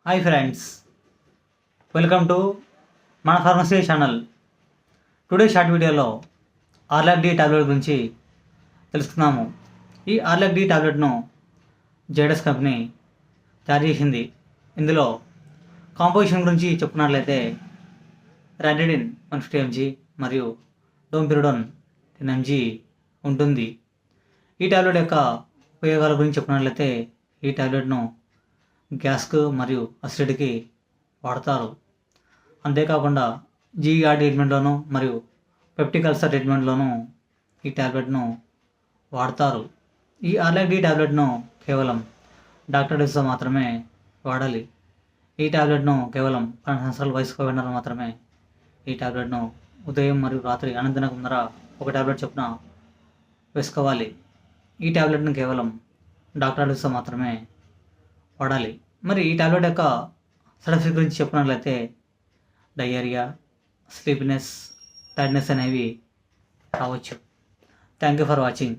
Hi friends, welcome to మన pharmacy channel. Today short వీడియోలో ఆర్లాక్ D tablet గురించి తెలుసుకుందాము. ఈ ఆర్లాక్ డి టాబ్లెట్ను జైడస్ కంపెనీ తయారు చేసింది. ఇందులో కాంపోజిషన్ గురించి చెప్పుకున్నట్లయితే రాడిడిన్ 150 mg మరియు డోమ్పిరిడోన్ 10 mg ఉంటుంది. ఈ టాబ్లెట్ యొక్క ఉపయోగాల గురించి చెప్పుకున్నట్లయితే ఈ టాబ్లెట్ను గ్యాస్కు మరియు అసిడిటీకి వాడతారు. అంతేకాకుండా జీఈఆర్ ట్రీట్మెంట్లోను మరియు పెప్టిక్ అల్సర్ ట్రీట్మెంట్లోనూ ఈ టాబ్లెట్ను వాడతారు. ఈ ఆర్లాక్ డి టాబ్లెట్ను కేవలం డాక్టర్ డోసుతో మాత్రమే వాడాలి. ఈ టాబ్లెట్ను కేవలం 12 సంవత్సరాల వయసు పైన మాత్రమే ఈ టాబ్లెట్ను ఉదయం మరియు రాత్రి అనంతరం ముందర ఒక టాబ్లెట్ చొప్పున వేసుకోవాలి. ఈ టాబ్లెట్ను కేవలం డాక్టర్ డోసుతో మాత్రమే వాడాలి. మరి ఈ టాబ్లెట్ యొక్క సైడ్ ఎఫెక్ట్స్ గురించి చెప్పినట్లయితే డయేరియా, స్లీప్నెస్, టైర్డ్నెస్ అనేవి రావచ్చు. Thank you for watching.